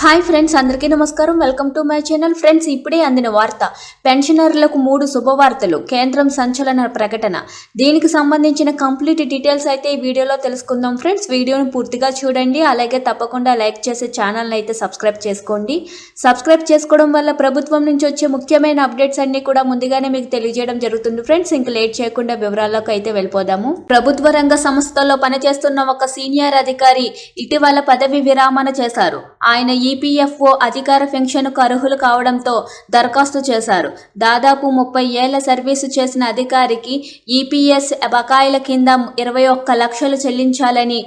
Hi friends, అందరికీ నమస్కారం. Welcome to my channel. Friends, ఇప్పుడే అందిన వార్త. పెన్షనర్లకు 3 శుభవార్తలు. కేంద్రం సంచలన ప్రకటన. దీనికి సంబంధించిన కంప్లీట్ డీటెయిల్స్ అయితే ఈ వీడియోలో తెలుసుకుందాం. ఫ్రెండ్స్, వీడియోని పూర్తిగా చూడండి. అలాగే తప్పకుండా లైక్ చేసి ఛానల్ని అయితే సబ్స్క్రైబ్ చేసుకోండి. సబ్స్క్రైబ్ చేసుకోవడం వల్ల ప్రభుత్వం నుంచి వచ్చే ముఖ్యమైన అప్డేట్స్ అన్ని కూడా ముందుగానే మీకు తెలియజేయడం జరుగుతుంది. ఫ్రెండ్స్, ఇంక లేట్ చేయకుండా వివరాల్లోకి అయితే వెళ్ళిపోదాము. ప్రభుత్వ రంగ సంస్థల్లో పనిచేస్తున్న ఒక సీనియర్ అధికారి ఇటీవల పదవి విరామణ చేశారు. ఆయన ఈపీఎఫ్ఓ అధికార పెన్షన్కు అర్హులు కావడంతో దరఖాస్తు చేశారు. దాదాపు 30 ఏళ్ల సర్వీసు చేసిన అధికారికి ఈపీఎస్ బకాయిల కింద 21 లక్షలు చెల్లించాలని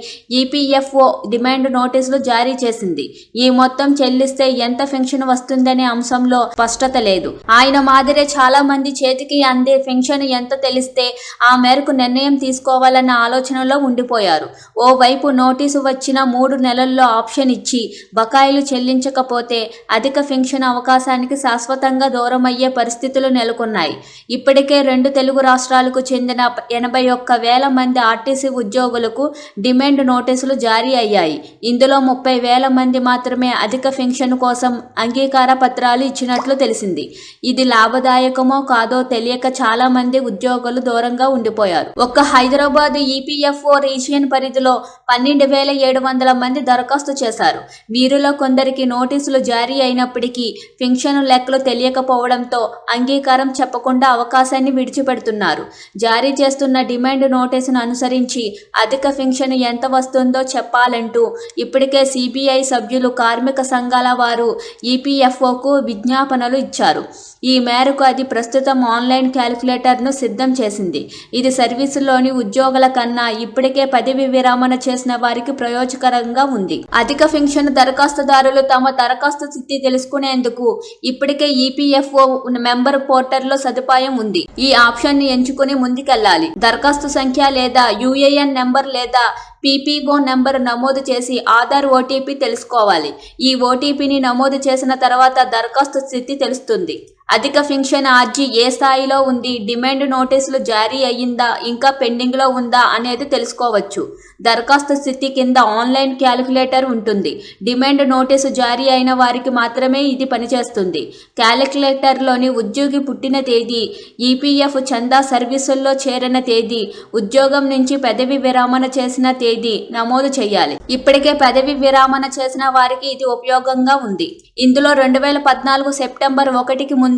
ఈపీఎఫ్ఓ డిమాండ్ నోటీసులు జారీ చేసింది. ఈ మొత్తం చెల్లిస్తే ఎంత పెన్షన్ వస్తుందనే అంశంలో స్పష్టత లేదు. ఆయన మాదిరే చాలా మంది చేతికి అందే పెన్షన్ ఎంత తెలిస్తే ఆ మేరకు నిర్ణయం తీసుకోవాలన్న ఆలోచనలో ఉండిపోయారు. ఓవైపు నోటీసు వచ్చిన 3 నెలల్లో ఆప్షన్ ఇచ్చి బకాయిలు చెల్లించకపోతే అధిక పెన్షన్ అవకాశానికి శాశ్వతంగా దూరమయ్యే పరిస్థితులు నెలకొన్నాయి. ఇప్పటికే 2 తెలుగు రాష్ట్రాలకు చెందిన 81,000 మంది ఆర్టీసీ ఉద్యోగులకు డిమాండ్ నోటీసులు జారీ అయ్యాయి. ఇందులో 30,000 మంది మాత్రమే అధిక పెన్షన్ కోసం అంగీకార పత్రాలు ఇచ్చినట్లు తెలిసింది. ఇది లాభదాయకమో కాదో తెలియక చాలా మంది ఉద్యోగులు దూరంగా ఉండిపోయారు. ఒక్క హైదరాబాద్ ఈపీఎఫ్ఓ రీజియన్ పరిధిలో 12,700 మంది దరఖాస్తు చేశారు. వీరిలో కొందరికి నోటీసులు జారీ అయినప్పటికీ పెన్షన్ లెక్కలు తెలియకపోవడంతో అంగీకారం చెప్పకుండా అవకాశాన్ని విడిచిపెడుతున్నారు. జారీ చేస్తున్న డిమాండ్ నోటీసును అనుసరించి అధిక పెన్షన్ ఎంత వస్తుందో చెప్పాలంటూ ఇప్పటికే సిబిఐ సభ్యులు, కార్మిక సంఘాల వారు ఈపీఎఫ్ఓకు విజ్ఞాపనలు ఇచ్చారు. ఈ మేరకు అది ప్రస్తుతం ఆన్లైన్ క్యాలిక్యులేటర్ను సిద్ధం చేసింది. ఇది సర్వీసులోని ఉద్యోగుల కన్నా ఇప్పటికే పదవి విరామణ చేసిన వారికి ప్రయోజకరంగా ఉంది. అధిక పెన్షన్ దరఖాస్తుదారులు తమ దరఖాస్తు స్థితి తెలుసుకునేందుకు ఇప్పటికే ఈపీఎఫ్ఓ మెంబర్ పోర్టల్లో సదుపాయం ఉంది. ఈ ఆప్షన్ ని ఎంచుకుని ముందుకెళ్లాలి. దరఖాస్తు సంఖ్య లేదా యూఏఎన్ నెంబర్ లేదా పీపీఓ నెంబర్ నమోదు చేసి ఆధార్ ఓటీపీ తెలుసుకోవాలి. ఈ ఓటీపీని నమోదు చేసిన తర్వాత దరఖాస్తు స్థితి తెలుస్తుంది. అధిక పెన్షన్ అర్జీ ఏ స్థాయిలో ఉంది, డిమాండ్ నోటీసులు జారీ అయ్యిందా, ఇంకా పెండింగ్లో ఉందా అనేది తెలుసుకోవచ్చు. దరఖాస్తు స్థితి కింద ఆన్లైన్ క్యాలిక్యులేటర్ ఉంటుంది. డిమాండ్ నోటీసు జారీ అయిన వారికి మాత్రమే ఇది పనిచేస్తుంది. క్యాలిక్యులేటర్లోని ఉద్యోగి పుట్టిన తేదీ, ఈపీఎఫ్ చందా సర్వీసుల్లో చేరిన తేదీ, ఉద్యోగం నుంచి పదవి విరామణ చేసిన తేదీ నమోదు చేయాలి. ఇప్పటికే పదవి విరామణ చేసిన వారికి ఇది ఉపయోగంగా ఉంది. ఇందులో 2014 సెప్టెంబర్ 1కి ముందు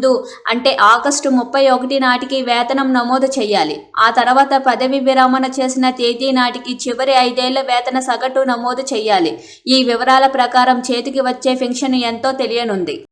అంటే ఆగస్టు 31 నాటికి వేతనం నమోదు చేయాలి. ఆ తర్వాత పదవి విరామణ చేసిన తేదీ నాటికి చివరి 5 ఏళ్ల వేతన సగటు నమోదు చేయాలి. ఈ వివరాల ప్రకారం చేతికి వచ్చే పెన్షన్ ఎంతో తెలియనుంది.